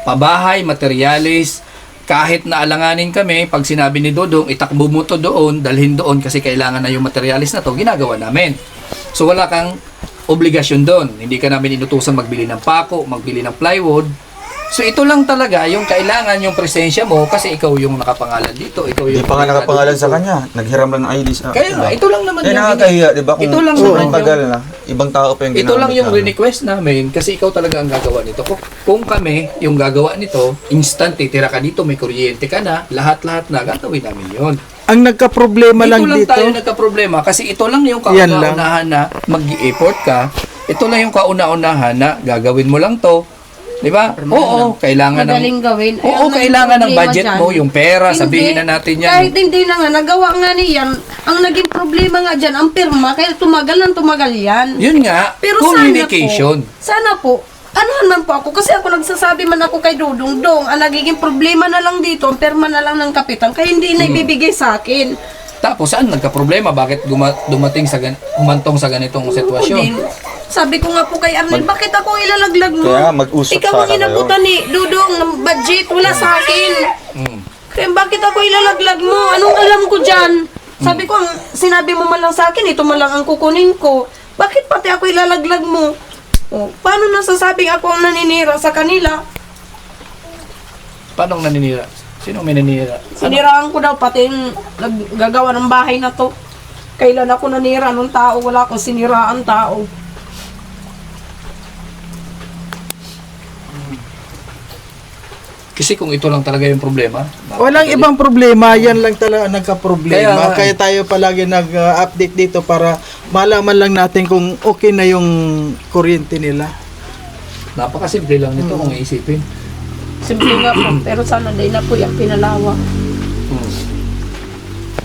Pabahay, materyales, kahit na alanganin kami, pag sinabi ni Dodong, itakbo mo to doon, dalhin doon kasi kailangan na yung materialis na to, ginagawa namin. So wala kang obligasyon doon. Hindi ka namin inutusan magbili ng pako, magbili ng plywood. So ito lang talaga yung kailangan yung presensya mo kasi ikaw yung nakapangalan dito. Ikaw Hindi yung pa nga nakapangalan sa kanya. Naghiram lang ng ID sa... Kaya nga, ito lang naman Eh, yung nakakahiya, di ba? Kung Ito lang sobrang naman tagal na, ibang tao pa yung ito ginamit lang yung namin. request namin kasi ikaw talaga ang gagawa nito. Kung kami yung gagawa nito, instant titira ka dito, may kuryente ka na, lahat-lahat na gagawin namin yon. Ang nagka-problema Dito lang lang dito, tayo nagka-problema kasi ito lang yung Yan lang. kauna-unahan na mag-i-effort ka ito lang yung kauna-unahan na gagawin mo lang to. Di ba? Oo, kailangan Madaling gawin. Ay, Oo, ang kailangan ng problema budget dyan. mo, yung pera, Hindi. sabihin na natin yan. Kahit hindi na nga, nagawa nga niyan, ang naging problema nga dyan, ang pirma, kaya tumagal ng tumagal yan. Yun nga, Pero communication. Sana po, anuhan man po ako, kasi ako nagsasabi man ako kay Dudong, Dong, ang nagiging problema na lang dito, ang pirma na lang ng kapitan, kaya hindi na ibibigay sa akin. Tapos saan nagka-problema? Bakit dumating sa humantong sa ganitong sitwasyon? Din. Sabi ko nga po kay Arnel, bakit ako ilalaglag mo? Kaya mag-usap Ikaw sana ang inabutan ni Dudong ng budget, wala sa akin. Mm. Kaya bakit ako ilalaglag mo? Anong alam ko dyan? Sabi ko, ang sinabi mo man lang sa akin, ito man lang ang kukunin ko. Bakit pati ako ilalaglag mo? O, paano nasasabing ako ang naninira sa kanila? Paano naninira? Sino may naninira? Siniraan ko daw pati yung naggagawa ng bahay na to. Kailan ako nanira ng tao, wala akong siniraan tao. Kasi kung ito lang talaga yung problema. Walang ibang problema, yan lang talaga nagka-problema. Kaya- Kaya tayo palagi nag-update dito para malaman lang natin kung okay na yung kuryente nila. Napakasimple lang nito kung iisipin. Simple nga po, pero sana day na po yung pinalawak. Hmm.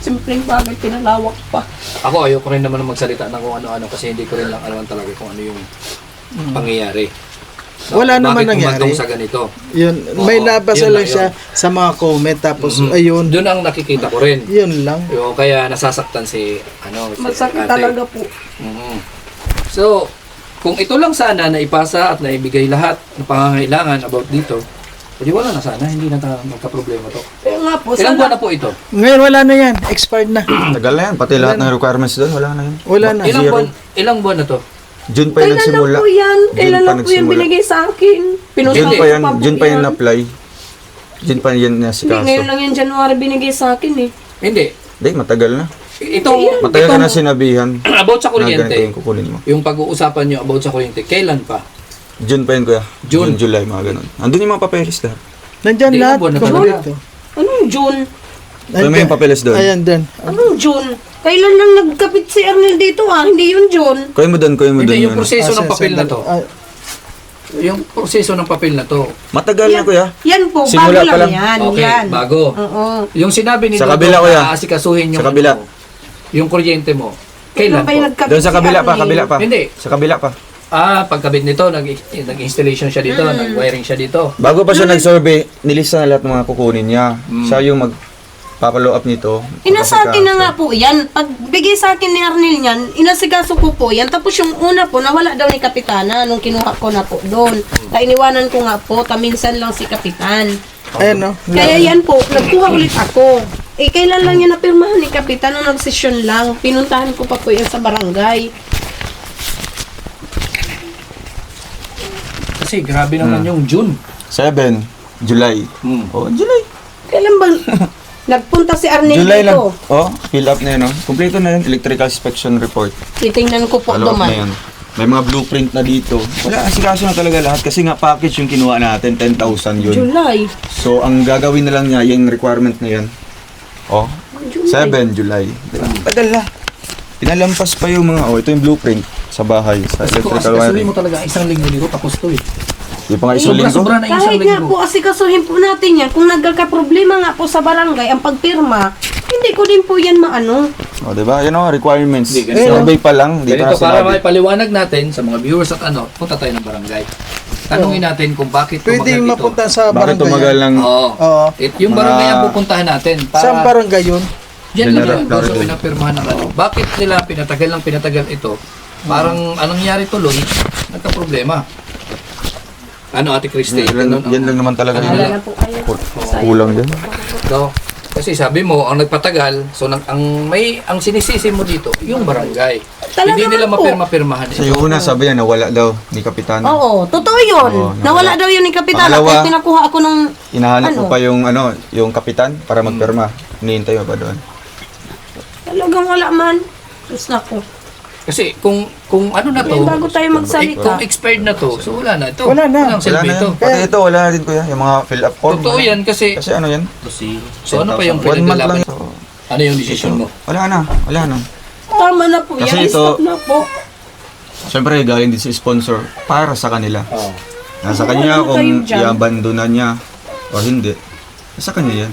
Simpleng bagay, pinalawak pa. Ako ayoko rin naman magsalita ng kung ano-ano kasi hindi ko rin lang alam talaga kung ano yung pangyayari. Wala naman bakit nangyari. humantong sa ganito? Yun, may Oo, nabasa yun lang lang siya sa mga comment tapos ayun, Doon ang nakikita ko rin. yun lang. Yung kaya nasasaktan si si Masakit ate. talaga po. Mhm. So, kung ito lang sana na ipasa at naibigay lahat ng pangangailangan about dito, edi wala na sana, hindi na magka-problema to. Kaya nga po, Ilang buwan sana. na po ito? Ngayon wala na yan, expired na. Tagal na yan, pati lahat ng requirements doon, wala na yan. Wala na. Zero. Ilang buwan na to? June pa yung Kailan lang nagsimula. po yan? Kailan June pa lang po yan nagsimula. binigay sa akin? Pinunta June ko pa yan, pa po June pa yan yan. na-apply. June pa yan na si Hindi, ngayon kaso. lang yan January binigay sa akin eh. Hindi. Hindi, matagal na. Itong, Matagal ka na sinabihan about sa na ganito kuryente, yung kukunin mo. yung pag-uusapan nyo about sa kuryente, kailan pa? June pa yun kuya. June. July, mga ganun. Andun yung mga papeles lahat. Nandyan Hindi, lahat. ilang buwan na kompleto. Anong June? Alam mo yung papeles doon? Ayan din. Anong June? Kailan lang nagkapit si Arnel dito hindi yun June. Kuya mo doon, kuya mo Hindi, doon. yung proseso ng papel na to. Ah, Yung proseso ng papel na to. Matagal na kuya. Yan po, Simula bago pa lang lang. yan. Okay, yan. bago. Oo. Yung sinabi ni Sa Dodo kabila, kuya. na aasikasuhin yung, Sa kabila. ano, yung kuryente mo. Kailan kayo po? nagkapit Doon sa si kabila pa, Arnel? kabila pa. Hindi. Sa kabila pa. Pagkabit nito, nag-installation siya dito, nag-wiring siya dito. Bago pa siya nag-survey, nilista na lahat ng mga kukunin niya. Siya yung mag-follow up nito. Inasa akin na nga po yan. Pag bigay sa akin ni Arnel yan, inasikaso ko po yan. Tapos yung una po, nawala daw ni Kapitana nung kinuha ko na po doon. Kainiwanan ko nga po, kaminsan lang si Kapitan. ayan no. Kaya yan po, nagkuha ulit ako. Kailan lang yan napirmahan ni Kapitan nung nagsesyon lang. Pinuntahan ko pa po yan sa barangay. Kasi grabe naman yung June. 7, July. Oh, July. Kailan ba nagpunta si Arnel July lang. dito? Oh, fill up na yun. Oh. Kompleto na yun. Electrical inspection report. Titingnan ko po Follow up na duman. yun. May mga blueprint na dito. Wala, asikaso na talaga lahat. Kasi nga package yung kinuha natin, 10,000 yun. July. So, ang gagawin na lang niya, yung requirement na yan. Oh, 7 July. Diba? Tagal na. Pinalampas pa yung mga, ito yung blueprint sa bahay, sa Kasi kung electrical asikasuhin wiring. mo talaga isang linggo nito, tapos to eh. Di pa nga isuling ko. Sobra na isang Kahit nga linggo. po asikasuhin po natin yan, kung nagkakaproblema nga po sa barangay, ang pagpirma, hindi ko din po yan maano. O, diba? Yan o, requirements. Hindi, ganito. Survey pa lang. Di pa Ganito, para sinabi. maipaliwanag natin sa mga viewers at punta tayo ng barangay. Tanungin natin kung bakit Pwede tumagal ito. mapunta sa Bakit barangay. tumagal ng... Oo. Oo. Yung barangay ang pupuntahan natin. Saan barangay yun? Yan lang General yung gusto Clarendon. pinapirmahan ng ano. Bakit nila pinatagal ito? Parang anong nangyari tuloy, nagka-problema. Ano, Ate Christy? Yan lang naman talaga Ano yun. nila? Wala po kayo. Kulang din. So, kasi sabi mo, ang nagpatagal, so ang sinisisi mo dito, yung barangay. Talaga Hindi nila man po. mapirma-pirmahan Sa ito. yung una, sabi niya, nawala daw ni Kapitan. Oo, totoo yun. Oo, nawala daw yun ni Kapitana. Pangalawa, Kaya pinakuha ako ng... Hinahanap Ano? mo pa yung Kapitan para magpirma. Hinihintay mo pa doon. Talagang wala man. Diyos na ko. Kasi kung ano na to, May bago tayo magsalita. kung expired na to, so wala na ito. Wala na. Walang Wala silbi na ito. yan. Pati ito, wala na din kuya. Yung mga fill up form. Totoo yan kasi, Kasi ano yan? so ano pa yung 1 month pinaglalaban? lang ito. Ano yung decision mo? Wala na. Wala na. Tama na po yan. Kasi ito- Stop na po. Siyempre, galing din sa sponsor para sa kanila. Oh. Nasa kanya Ano kung kayo dyan? i-abandona niya o hindi. Nasa kanya yan.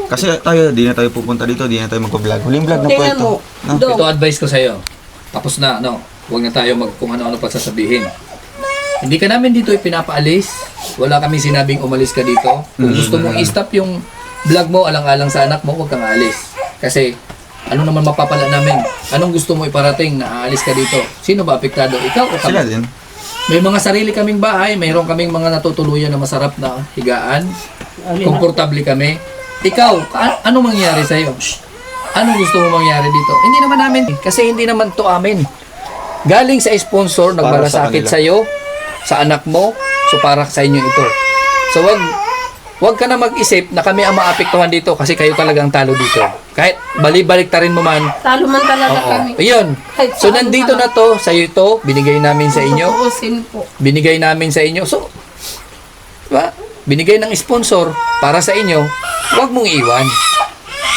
Kasi tayo, di na tayo pupunta dito, di na tayo magpa-vlog. Huling vlog na po Tingnan ito. mo, No? Dong. Ito advice ko sa iyo. Tapos na, no? Huwag na tayo kung ano-ano pa sasabihin. Hindi ka namin dito ipinapaalis. Wala kami sinabing umalis ka dito. Kung gusto mong i-stop yung vlog mo, alang-alang sa anak mo, huwag kang aalis. Kasi, ano naman mapapala namin? Anong gusto mo iparating na aalis ka dito? Sino ba apektado? Ikaw o Sila kami? din. May mga sarili kaming bahay, mayroon kaming mga natutuluyan na masarap na higaan. Komportable kami. Ikaw, anong mangyayari sa'yo? Anong gusto mo mangyari dito? Hindi naman namin, kasi hindi naman to amin. Galing sa sponsor, Para sa nagmalasakit kanila. sa'yo, sa anak mo, so para sa inyo ito. So wag ka na mag-isip na kami ang maapektuhan dito kasi kayo talagang talo dito. Kahit balik ta rin mo man. Talo man talaga Oo. kami. Ayun. Kahit So saan nandito ka na to, sa'yo ito, binigay namin sa inyo. Tutuusin po. Binigay namin sa inyo. So, diba? Binigay ng sponsor para sa inyo, huwag mong iwan.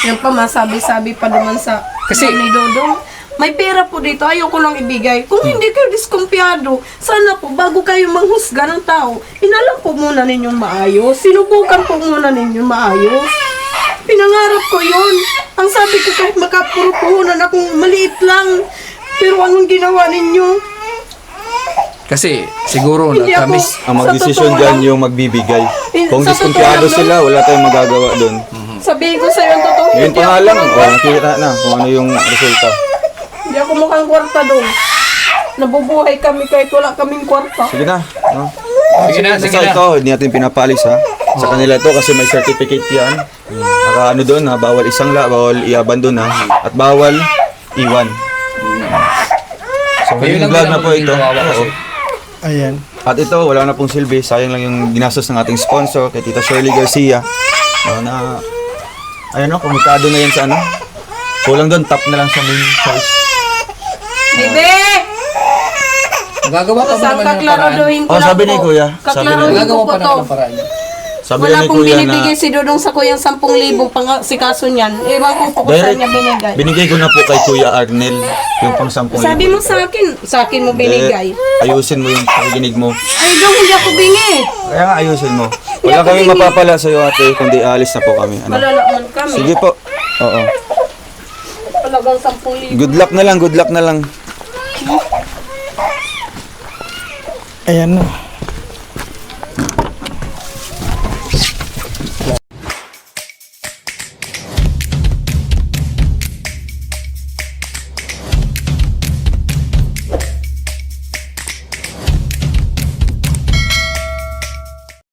Yan pa, masabi-sabi pa naman sa Kasi- ni Dodong. May pera po dito, ayaw ko lang ibigay. Kung hindi kayo diskumpiyado, sana po, bago kayo manghusga ng tao, inalam po muna ninyong maayos. Sinubukan po muna ninyong maayos. Pinangarap ko yon. Ang sabi ko kahit makapurupuhunan akong maliit lang. Pero anong ginawa ninyo? Kasi, siguro, Hindi ako- nagkamis. Ang Sa magdesisyon totoo dyan lang- yung magbibigay. Kung Sa diskumpiyado totoo lang, sila, wala tayong magagawa doon. Sabihin ko sa'yo ang totoo. Ngayon hindi pa nga ako lang, mukhang nakita na kung ano yung resulta. Hindi ako mukhang kwarta doon. Nabubuhay kami kahit wala kaming kwarta. Sige na, no? Sige na, sige Basta na. ito, hindi natin pinapalis ha. Sa kanila to kasi may certificate yan. Naka ano doon ha, bawal isangla, bawal i-abandon ha. At bawal iwan. So, Kayo yung lang vlog din na ang po magiging ito. kawawa kasi. Oo. Ayan. At ito, wala na pong silbi. Sayang lang yung ginastos ng ating sponsor, kay Tita Shirley Garcia. Na, ayun o, komitado na yan sa ano. Kulang doon, top na lang sa main choice. Bibe! Gagawa ka ba Sa naman ng paraan? kaklaraduhin ko Oh, lang sabi ni po. Kuya, sabi ni- Kaklaraduhin Gagawa ko pa po naman to. ng paraan. Sabi Wala ni pong Kuya binibigay si Dodong sa kuyang 10,000 pang sikaso niyan. Ewan ko po kung saan niya binigay. binigay ko na po kay Kuya Arnel yung pang 10,000. Sabi mo sa akin mo binigay. Ayusin mo yung pakikinig mo. Ay, Dong, hindi ako bingi. Kaya nga ayusin mo. Hindi Wala ako kami bingi. mapapala sa'yo ate, kundi alis na po kami. Ano? Malalaman kami. Sige po. Oo. Talagang 10,000. Good luck na lang, good luck na lang. Ayan na.